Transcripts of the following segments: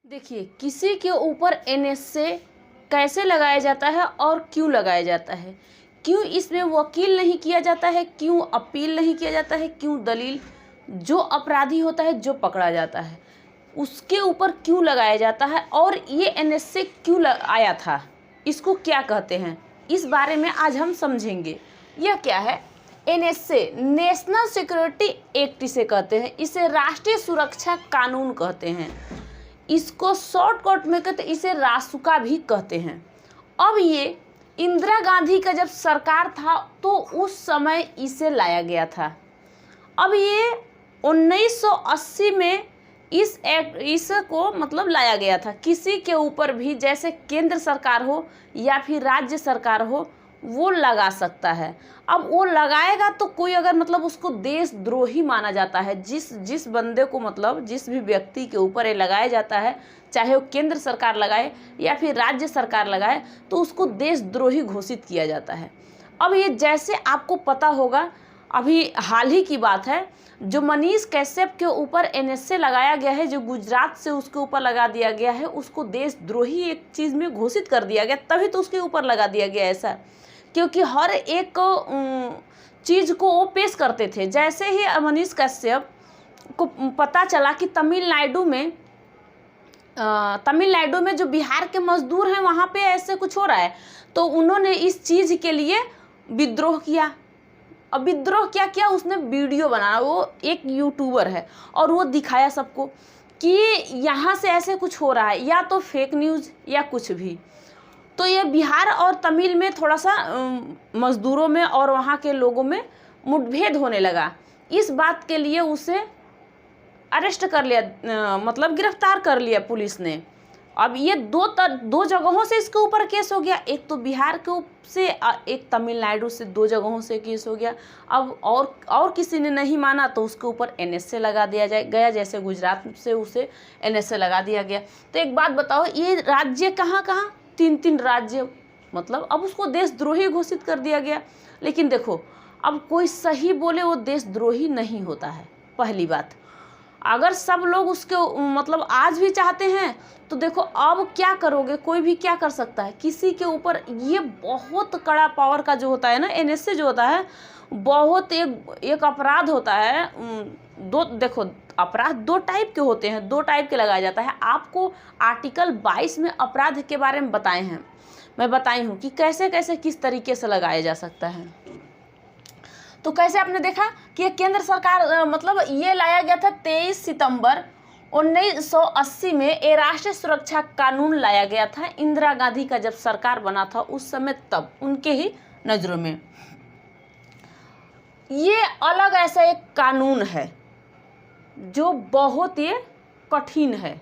देखिए, किसी के ऊपर एनएसए कैसे लगाया जाता है और क्यों लगाया जाता है, क्यों इसमें वकील नहीं किया जाता है, क्यों अपील नहीं किया जाता है, क्यों दलील जो अपराधी होता है जो पकड़ा जाता है उसके ऊपर क्यों लगाया जाता है और ये एनएसए क्यों आया था, इसको क्या कहते हैं, इस बारे में आज हम समझेंगे। यह क्या है? एनएसए नेशनल सिक्योरिटी एक्ट इसे कहते हैं, इसे राष्ट्रीय सुरक्षा कानून कहते हैं, इसको शॉर्टकट में कहते इसे रासुका भी कहते हैं। अब ये इंदिरा गांधी का जब सरकार था तो उस समय इसे लाया गया था। अब ये 1980 में इसको मतलब लाया गया था। किसी के ऊपर भी जैसे केंद्र सरकार हो या फिर राज्य सरकार हो वो लगा सकता है। अब वो लगाएगा तो कोई अगर मतलब उसको देशद्रोही माना जाता है, जिस बंदे को मतलब जिस भी व्यक्ति के ऊपर ये लगाया जाता है, चाहे वो केंद्र सरकार लगाए या फिर राज्य सरकार लगाए, तो उसको देशद्रोही घोषित किया जाता है। अब ये जैसे आपको पता होगा, अभी हाल ही की बात है, जो मनीष कश्यप के ऊपर एनएसए लगाया गया है, जो गुजरात से उसके ऊपर लगा दिया गया है, उसको देशद्रोही एक चीज़ में घोषित कर दिया गया, तभी तो उसके ऊपर लगा दिया गया ऐसा, क्योंकि हर एक चीज़ को वो पेश करते थे। जैसे ही मनीष कश्यप को पता चला कि तमिलनाडु में जो बिहार के मजदूर हैं वहाँ पे ऐसे कुछ हो रहा है, तो उन्होंने इस चीज़ के लिए विद्रोह किया। अब विद्रोह क्या किया, उसने वीडियो बनाया, वो एक यूट्यूबर है और वो दिखाया सबको कि यहाँ से ऐसे कुछ हो रहा है, या तो फेक न्यूज़ या कुछ भी। तो ये बिहार और तमिल में थोड़ा सा मजदूरों में और वहाँ के लोगों में मुठभेड़ होने लगा। इस बात के लिए उसे अरेस्ट कर लिया, मतलब गिरफ्तार कर लिया पुलिस ने। अब ये दो जगहों से इसके ऊपर केस हो गया, एक तो बिहार के से, एक तमिलनाडु से, 2 जगहों से केस हो गया। अब और किसी ने नहीं माना तो उसके ऊपर एनएसए लगा दिया गया, जैसे गुजरात से उसे एनएसए लगा दिया गया। तो एक बात बताओ, ये राज्य कहाँ 3 राज्य, मतलब अब उसको देशद्रोही घोषित कर दिया गया। लेकिन देखो, अब कोई सही बोले वो देशद्रोही नहीं होता है। पहली बात, अगर सब लोग उसके मतलब आज भी चाहते हैं तो देखो अब क्या करोगे, कोई भी क्या कर सकता है किसी के ऊपर। ये बहुत कड़ा पावर का जो होता है ना, एनएसए जो होता है, बहुत एक अपराध होता है। देखो, अपराध 2 टाइप के होते हैं, 2 टाइप के लगाया जाता है। आपको आर्टिकल 22 में अपराध के बारे में बताए हैं, मैं बताई हूँ कि कैसे कैसे किस तरीके से लगाया जा सकता है। तो कैसे आपने देखा कि केंद्र सरकार मतलब ये लाया गया था 23 सितंबर 1980 में ये राष्ट्रीय सुरक्षा कानून लाया गया था। इंदिरा गांधी का जब सरकार बना था उस समय, तब उनके ही नज़रों में ये अलग ऐसा एक कानून है जो बहुत ही कठिन है।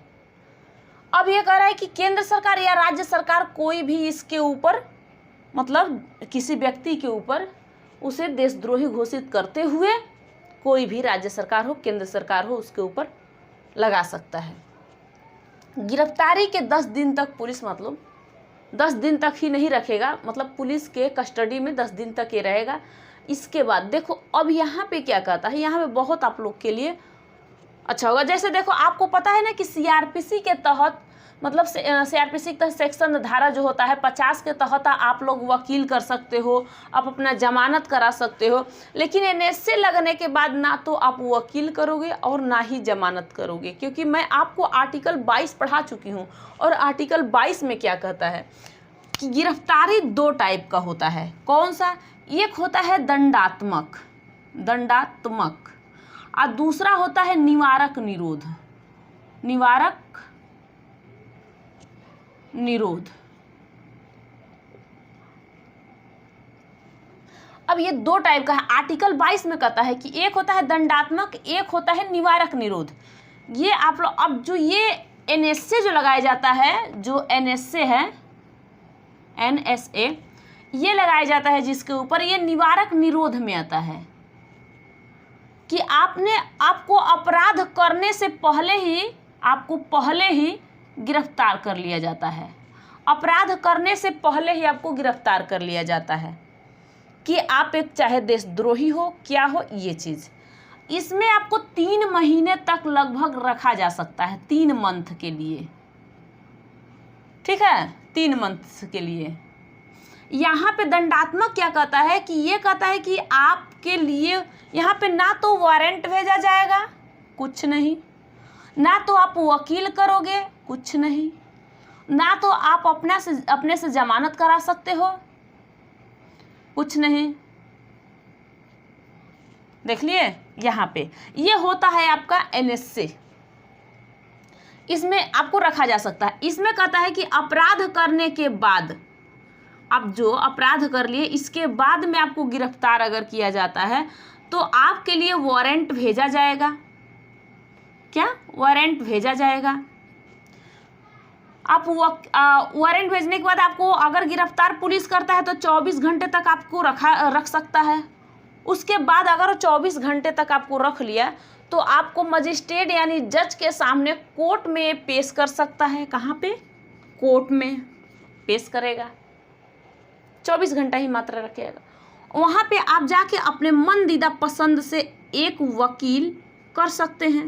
अब ये कह रहा है कि केंद्र सरकार या राज्य सरकार कोई भी इसके ऊपर मतलब किसी व्यक्ति के ऊपर उसे देशद्रोही घोषित करते हुए कोई भी राज्य सरकार हो, केंद्र सरकार हो, उसके ऊपर लगा सकता है। गिरफ्तारी के 10 दिन तक पुलिस, मतलब 10 दिन तक ही नहीं रखेगा, मतलब पुलिस के कस्टडी में 10 दिन तक ये रहेगा। इसके बाद देखो अब यहाँ पे क्या कहता है, यहाँ पे बहुत आप लोग के लिए अच्छा होगा। जैसे देखो, आपको पता है ना कि सीआरपीसी के तहत, मतलब सीआरपीसी के तहत सेक्शन धारा जो होता है 50 के तहत आप लोग वकील कर सकते हो, आप अपना जमानत करा सकते हो। लेकिन एनएसए लगने के बाद ना तो आप वकील करोगे और ना ही जमानत करोगे, क्योंकि मैं आपको आर्टिकल 22 पढ़ा चुकी हूँ। और आर्टिकल 22 में क्या कहता है कि गिरफ्तारी 2 टाइप का होता है। कौन सा? एक होता है दंडात्मक और दूसरा होता है निवारक निरोध। अब ये 2 टाइप का है। आर्टिकल 22 में कहता है कि एक होता है दंडात्मक, एक होता है निवारक निरोध। ये आप लोग, अब जो ये एनएसए जो लगाया जाता है, जो एनएसए है, एनएसए ये लगाया जाता है जिसके ऊपर, ये निवारक निरोध में आता है कि आपको अपराध करने से पहले ही गिरफ्तार कर लिया जाता है। अपराध करने से पहले ही आपको गिरफ्तार कर लिया जाता है कि आप एक चाहे देशद्रोही हो, क्या हो, ये चीज़। इसमें आपको 3 महीने तक लगभग रखा जा सकता है, 3 मंथ के लिए। ठीक है, 3 मंथ के लिए। यहाँ पे दंडात्मक क्या कहता है कि ये कहता है कि आपके लिए यहाँ पे ना तो वारंट भेजा जाएगा, कुछ नहीं, ना तो आप वकील करोगे, कुछ नहीं, ना तो आप अपने से जमानत करा सकते हो, कुछ नहीं। देख लिए यहाँ पे ये होता है आपका NSA, इसमें आपको रखा जा सकता है। इसमें कहता है कि अपराध करने के बाद, आप जो अपराध कर लिए इसके बाद में आपको गिरफ्तार अगर किया जाता है तो आपके लिए वारंट भेजा जाएगा। क्या वारंट भेजा जाएगा? आप वारंट भेजने के बाद आपको अगर गिरफ्तार पुलिस करता है तो 24 घंटे तक आपको रख सकता है। उसके बाद अगर 24 घंटे तक आपको रख लिया तो आपको मजिस्ट्रेट यानी जज के सामने कोर्ट में पेश कर सकता है। कहाँ पे? कोर्ट में पेश करेगा, 24 घंटा ही मात्र रखेगा। वहाँ पे आप जाके अपने मनदीदा पसंद से एक वकील कर सकते हैं।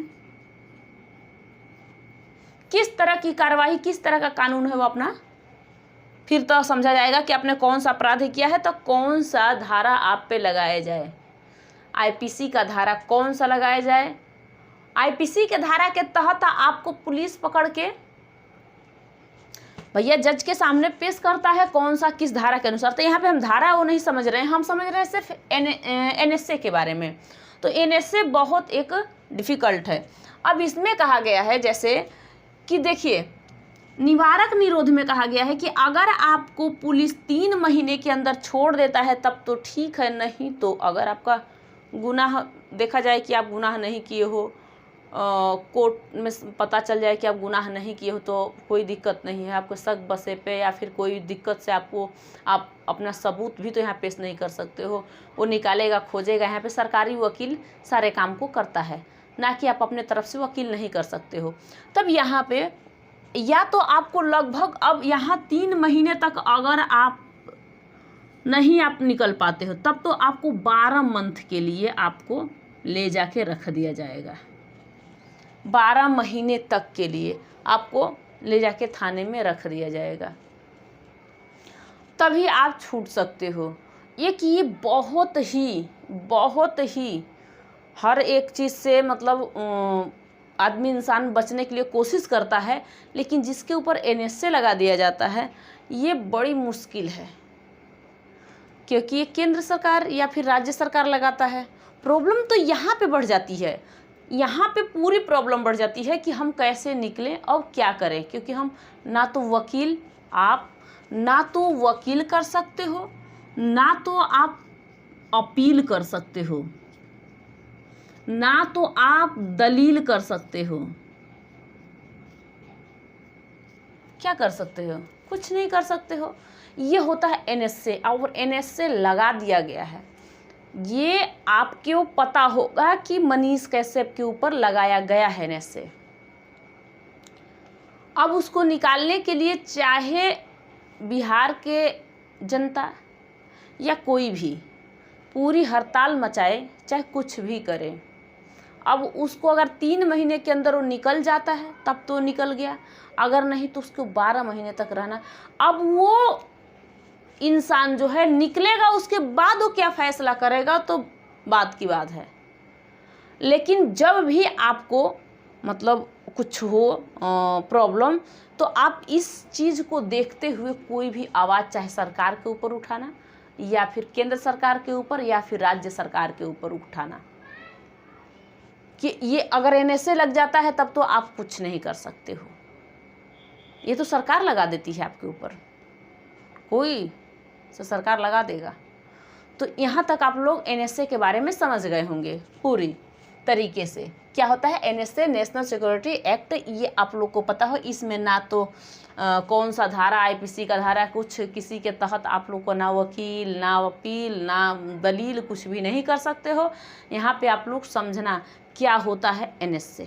किस तरह की कार्रवाई, किस तरह का कानून है वो अपना फिर तो समझा जाएगा कि आपने कौन सा अपराध किया है तो कौन सा धारा आप पे लगाया जाए। IPC का धारा कौन सा लगाया जाए? IPC के धारा के तहत आपको पुलिस पकड़ के भैया जज के सामने पेश करता है, कौन सा किस धारा के अनुसार। तो यहाँ पे हम धारा वो नहीं समझ रहे हैं, हम समझ रहे हैं सिर्फ NSA के बारे में। तो NSA बहुत एक डिफ़िकल्ट है। अब इसमें कहा गया है जैसे कि देखिए, निवारक निरोध में कहा गया है कि अगर आपको पुलिस 3 महीने के अंदर छोड़ देता है तब तो ठीक है, नहीं तो अगर आपका गुनाह देखा जाए कि आप गुनाह नहीं किए हो, कोर्ट में पता चल जाए कि आप गुनाह नहीं किए हो तो कोई दिक्कत नहीं है। आपको शक बसे पे या फिर कोई दिक्कत से आप अपना सबूत भी तो यहाँ पेश नहीं कर सकते हो, वो निकालेगा, खोजेगा। यहाँ पे सरकारी वकील सारे काम को करता है, ना कि आप अपने तरफ से वकील नहीं कर सकते हो। तब यहाँ पे या तो आपको लगभग अब यहाँ 3 महीने तक अगर आप नहीं आप निकल पाते हो तब तो आपको 12 मंथ के लिए आपको ले जाके रख दिया जाएगा। 12 महीने तक के लिए आपको ले जाके थाने में रख दिया जाएगा, तभी आप छूट सकते हो। ये बहुत ही हर एक चीज़ से मतलब आदमी इंसान बचने के लिए कोशिश करता है, लेकिन जिसके ऊपर NSA लगा दिया जाता है ये बड़ी मुश्किल है, क्योंकि ये केंद्र सरकार या फिर राज्य सरकार लगाता है। प्रॉब्लम तो यहाँ पे बढ़ जाती है, यहाँ पे पूरी प्रॉब्लम बढ़ जाती है कि हम कैसे निकलें और क्या करें, क्योंकि हम ना तो वकील कर सकते हो, ना तो आप अपील कर सकते हो, ना तो आप दलील कर सकते हो। क्या कर सकते हो? कुछ नहीं कर सकते हो। ये होता है NSA, और NSA लगा दिया गया है। ये आपको पता होगा कि मनीष कैसेप के ऊपर लगाया गया है NSA। अब उसको निकालने के लिए चाहे बिहार के जनता या कोई भी पूरी हड़ताल मचाए, चाहे कुछ भी करे, अब उसको अगर 3 महीने के अंदर वो निकल जाता है तब तो निकल गया, अगर नहीं तो उसको 12 महीने तक रहना। अब वो इंसान जो है निकलेगा, उसके बाद वो क्या फैसला करेगा तो बात की बात है। लेकिन जब भी आपको मतलब कुछ हो प्रॉब्लम, तो आप इस चीज़ को देखते हुए कोई भी आवाज़, चाहे सरकार के ऊपर उठाना या फिर केंद्र सरकार के ऊपर या फिर राज्य सरकार के ऊपर उठाना, कि ये अगर NSA लग जाता है तब तो आप कुछ नहीं कर सकते हो। ये तो सरकार लगा देती है आपके ऊपर, कोई तो सरकार लगा देगा। तो यहाँ तक आप लोग NSA के बारे में समझ गए होंगे पूरी तरीके से। क्या होता है NSA, नेशनल सिक्योरिटी एक्ट, ये आप लोग को पता हो। इसमें ना तो कौन सा धारा, IPC का धारा, कुछ किसी के तहत आप लोग को ना वकील, ना अपील, ना दलील, कुछ भी नहीं कर सकते हो। यहाँ पे आप लोग समझना क्या होता है NSA।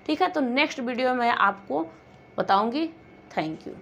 ठीक है, तो नेक्स्ट वीडियो में आपको बताऊंगी। Thank you.